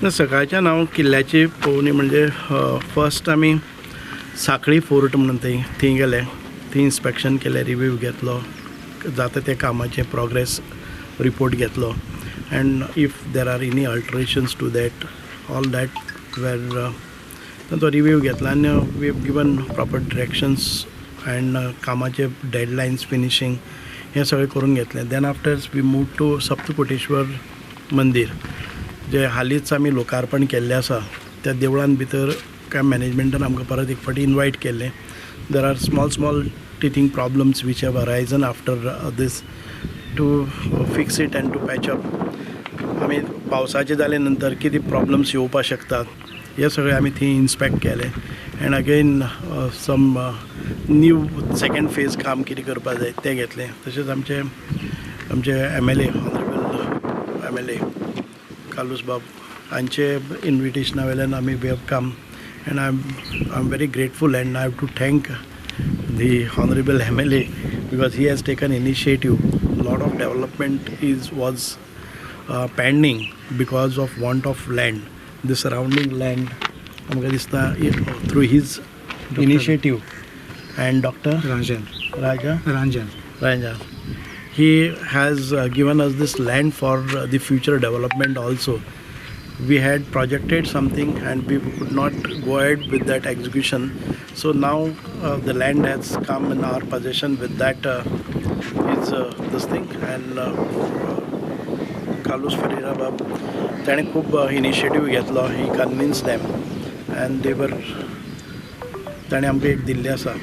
सकाळच्यान हांव किल्ल्याची पळोवणी म्हणजे फर्स्ट आमी सांखळी फोर्ट म्हणून थंय गेले, थंय इन्स्पेक्शन केलें, रिव्यू घेतलो, जाता ते कामाचे प्रोग्रेस रिपोर्ट घेतलो, and if there are any alterations to that all that वेर तो रिव्यू घेतला आनी we have given proper directions and कामाचे डेडलायन्स फिनिशींग हें सगळें करून घेतलें. Then afterwards we move to Saptakoteshwar मंदिर जे हालींच आमी लोकार्पण केल्लें आसा. त्या देवळान भितर काय मॅनेजमेंटान आमकां परत एक फावटी इनवायट केल्लें. There are small teething problems which have arisen after this to fix it and to patch up. आमी पावसाचे जाले नंतर कितें प्रॉब्लम्स येवपाक शकतात हे सगळें आमी थंय इन्स्पेक्ट केलें. And again some new second phase काम कितें करपाक जाय तें घेतलें. तशेंच आमचे MLA ऑनरेबल MLA कालूस बाब हांचे इन्विटेशना वयल्यान आमी we have come, and I am very grateful and I have to thank the honourable MLA because he has taken initiative. Lot of development was pending because of want of land. The surrounding land आमकां दिसता through his initiative and Dr. Ranjan. He has given us this land for the future development also. We had projected something and we could not go ahead with that execution. So now the land has come in our possession with that is this thing. And Kalus Ferreira Bab, ताणें खूब initiative घेतलो. He convinced them and they were ताणें आमकां एक दिल्लें आसा.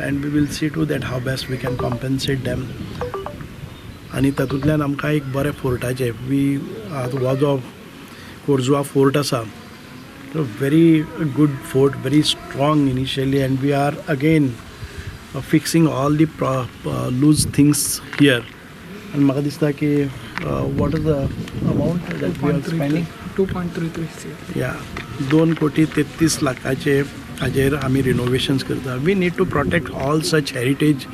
And we will see to that how best we can compensate them. आनी तातूंतल्यान आमकां एक बरें फोर्टाचें हो जो कोर्जुआ फोर्ट आसा very good fort, very strong initially, and we are again fixing all the loose things here. And म्हाका दिसता की what is the amount that we are spending? 2.33. Yeah, 2.33 लाखाचे हाजेर आमी renovations करता. We need to protect all such heritage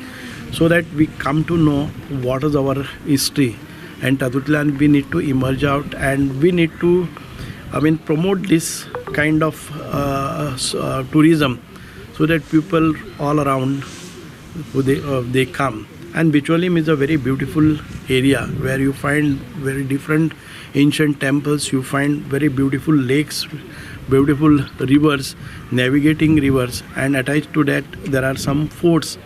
so that we come to know what is our history, and तातूंतल्यान we need to emerge out, and we need to promote this kind of tourism so that people all around they come. And Bicholim is a very beautiful area where you find very different ancient temples, you find very beautiful lakes, beautiful rivers, navigating rivers, and attached to that there are some forts,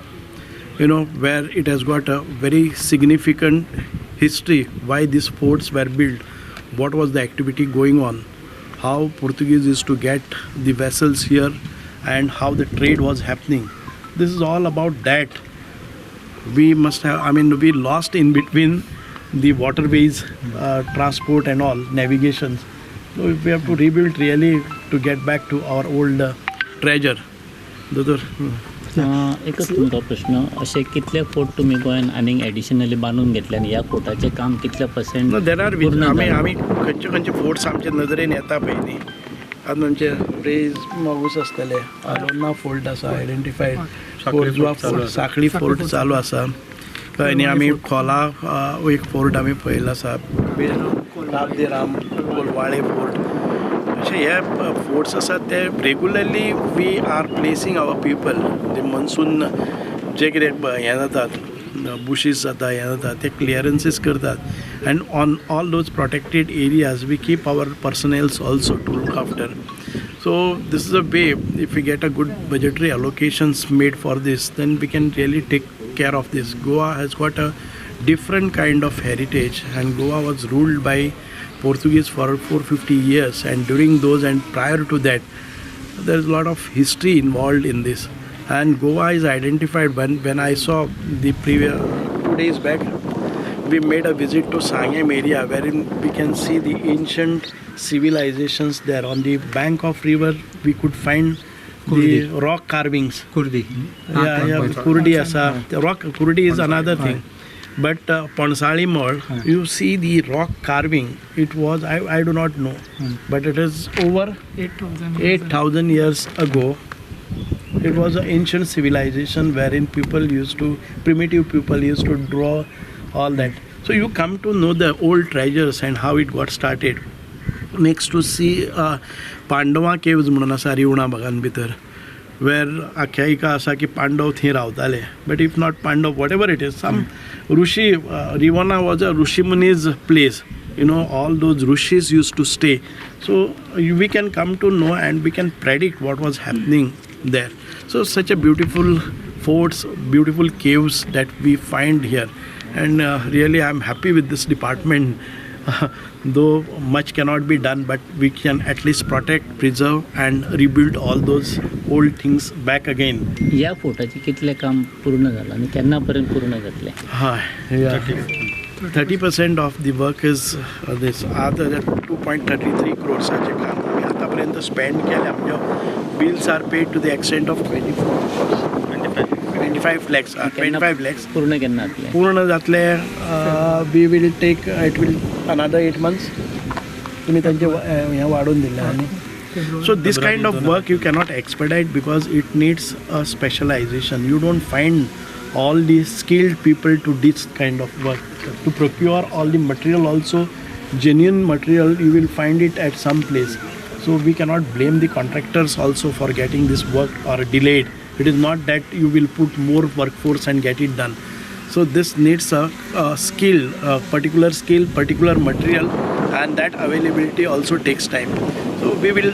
where it has got a very significant history, why these forts were built, what was the activity going on, how Portuguese used to get the vessels here, and how the trade was happening. This is all about that. We must have, we lost in between the waterways, transport and all, navigations. So if we have to rebuild really to get back to our old treasure. एकच तुमकां प्रश्न, असे कितले fort तुम्ही गोंयान आनीक additionally बांदून घेतले आनी ह्या फोर्टाचें काम कितल्या पर्सेंट? देर आर आमी खंयचे खंयचे फोर्ट्स आमचे नदरेन येता पळय न्ही, आतां आमचे रेज मागूस आसतले, अलोना फोर्ट आसा आयडेंटिफायड, कोर्जुआ फोर्ट, सांखळी फोर्ट चालू आसा, कळ्ळें न्ही. आमी खोला एक फोर्ट आमी पळयलो आसा, राम कोलवाळे फोर्ट, अशे हे फोर्ट्स आसात ते regularly we are placing our people. ते मनसून जे कितें हें जातात, बुशीस जाता, हें जाता, ते क्लियरन्सीस करतात. And on all those protected areas we keep our personnels also to look after. So this is a way, if we get a good budgetary allocations made for this, then we can really take care of this. Goa has got a different kind of heritage, and Goa was ruled by Portuguese for 450 years, and during those and prior to that, there is a lot of history involved in this. And Goa is identified when I saw the previous 2 days back, we made a visit to Sangem area, wherein we can see the ancient civilizations there. On the bank of river we could find the rock carvings. Kurdi. Yeah, Kurdi asa. The rock Kurdi is another thing. But Ponsali Mall, you see the rock carving. It was, I do not know, but it is over 8,000 years ago. It was an ancient civilization wherein primitive people used to draw all that. So you come to know the old treasures and how it got started. next to see Pandava caves म्हणून आसा रिवणा भागान भितर, where आख्यायिका आसा की पांडव थंय रावताले. But if not Pandav, whatever it is, some Rishi, Rivana was a Rishi Muni's place. You know, all those rishis used to stay. So we can come to know and we can predict what was happening there. So such a beautiful forts, beautiful caves that we find here. And really I'm happy with this department. Though much cannot be done, but we can at least protect, preserve and rebuild all those old things back again. या फोटाचे कितले काम पूर्ण झालं आणि केन्नापर्यंत पूर्ण जातले? 30% of the work is this. Other 2.33 crores चे काम आम्ही आतापर्यंत स्पेंड केले. आमचे bills are paid to the extent of 25 lakhs. 25 lakhs. पूर्ण केन्ना जातले? पूर्ण जातले. We will take, it will another 8 months. तुम्ही त्यांचे हे वाढवून दिले आणि so this kind of work you cannot expedite because it needs a specialization. You don't find all the skilled people to this kind of work. To procure all the material also, genuine material, you will find it at some place. So we cannot blame the contractors also for getting this work or delayed. It is not that you will put more workforce and get it done. So this needs a skill, a particular skill, particular material, and that availability also takes time. So we will,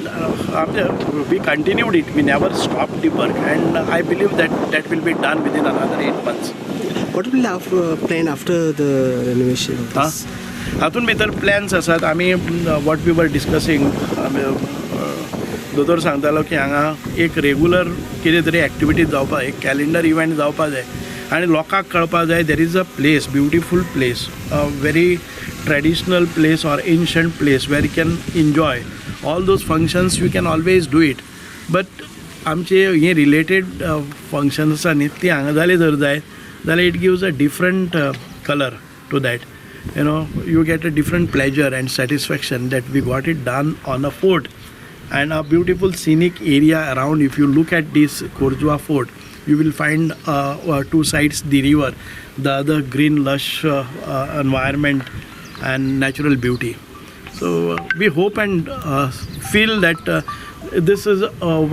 we continued it, we never stopped the work, and I believe that that will be done within another 8 months. What will have plan after the renovation of this? हातून भितर plans आसात. आमी what we were डिस्कसींग, दोतोर सांगतालो की हांगा एक regular कितें तरी एक्टिविटी जावपा, एक कॅलेंडर इव्हेंट जावपा जाय आनी लोकांक कळपा जाय there is a place, beautiful place, a very traditional place or ancient place where you can enjoy all those functions. You can always do it. But आमचे हे रिलेटेड फंक्शन्स आसा न्ही ती हांगा जाले जर जाय जाल्यार it gives a different colour to that. You know, you get a different pleasure and satisfaction that we got it done on a fort and a beautiful scenic area around. If you look at this Corjuem fort, you will find two sides the river, the other green lush environment and natural beauty. So we hope and feel that this is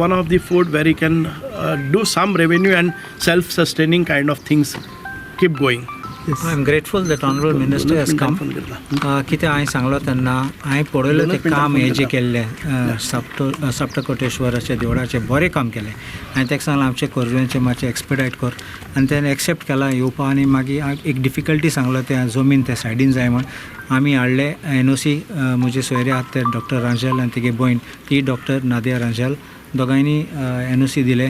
one of the fort where you can do some revenue and self-sustaining kind of things keep going. I am grateful that Honorable Minister has come. कितें हांवें सांगलो तेन्ना हांवें पळयलें तें काम हें जें केल्लें सप्तकोटेश्वराचें देवळाचें बरें काम केलें. हांवें ताका सांगलें आमचें कोरजुवेंचें मातशें एक्सपेडायट कर आनी तेणें एक्सेप्ट केलां येवपा. आनी मागीर हांवें एक डिफिकल्टी सांगलो तें जमीन त्या सायडीन जाय म्हण. आमी हाडले NOC, म्हजे सोयरे आहात ते डॉक्टर रांजल आनी तेगे भयण ती डॉक्टर नादिया रांजल, दोगांयनी NOC दिले.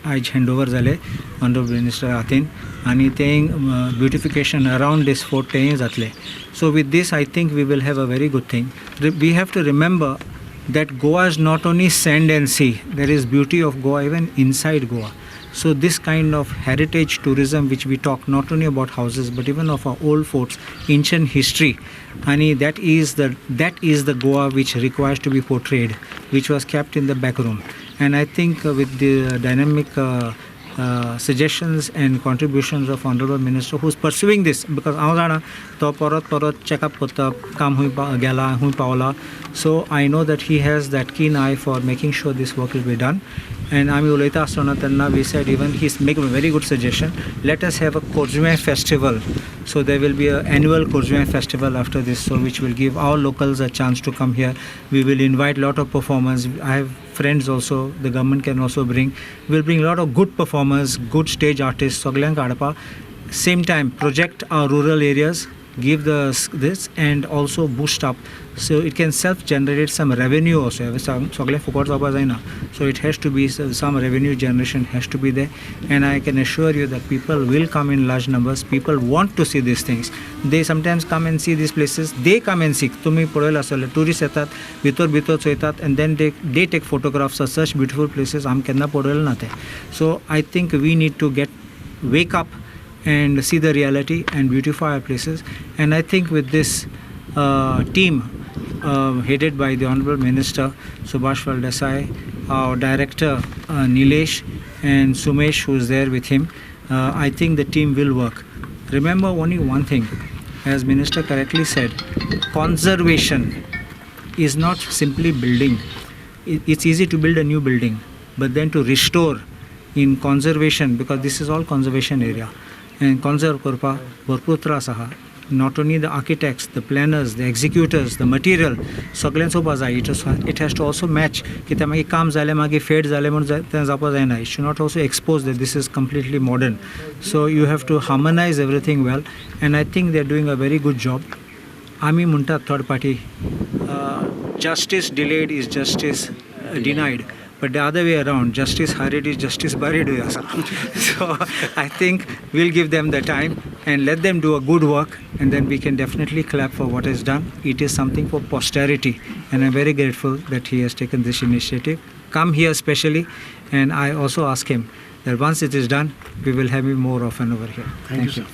आयज हँडओवर जाले ऑनरेबल मिनिस्टर हातीन आनी तें ब्युटिफिकेशन अरावंड दीस फोर्ट तेंय जातलें. So with this I think we will have a very good thing. We have to remember that Goa is not only sand and sea, there is beauty of Goa even inside Goa. So this kind of heritage tourism which we talk not only about houses but even of our old forts, ancient history, and that is the Goa which requires to be portrayed, which was kept in the back room. And I think with the dynamic suggestions and contributions of Honorable Minister who is pursuing this, because हांव जाणा तो परत checkup करता, काम हूंय गेला हूंय पावला. So I know that he has that keen eye for making sure this work will be done. And आमी उलयता आसतना तेन्ना we said even he's make a very good suggestion. Let us have a Corjuem festival. So there will be an annual Corjuem festival after this, so which will give our locals a chance to come here. We will invite lot of performers. I have friends also, the government can also bring. We'll bring a lot of good performers, good stage artists, सगळ्यांक हाडपा. Same time project our rural areas, give this and also boost up so it can self-generate some revenue also. सगळें फुकट जावपा जायना. So it has to be some revenue generation has to be there, and I can assure you that people will come in large numbers. People want to see these things. They sometimes come and see these places. They come and see. तुम्ही पळयलां आसतलें tourist येतात, भितर चोयतात and then they take photographs of such beautiful places. आमी केन्ना पळयलें ना तें. So I think we need to wake up and see the reality and beautify our places. And I think with this team headed by the Honorable Minister Subhash Desai, our Director Nilesh and Sumesh who is there with him, I think the team will work. Remember only one thing, as Minister correctly said, conservation is not simply building. It's easy to build a new building, but then to restore in conservation, because this is all conservation area, and conserve करपा भरपूर त्रास आहा. Not only the architects, the planners, the executors, the material, सगळ्यांक चोवपा जाय. It has to also match. कित्याक मागीर काम जालें मागीर फेड जालें म्हणून तें जावपा जायना. It should not also expose that this is completely modern. So you have to harmonize everything well, and I think they are doing a very good job. आमी म्हणटात third party, justice delayed is justice denied. But the other way around, justice hurried is justice buried. So I think we'll give them the time and let them do a good work, and then we can definitely clap for what is done. It is something for posterity, and I'm very grateful that he has taken this initiative. Come here specially, and I also ask him that once it is done, we will have him more often over here. Thank you, sir.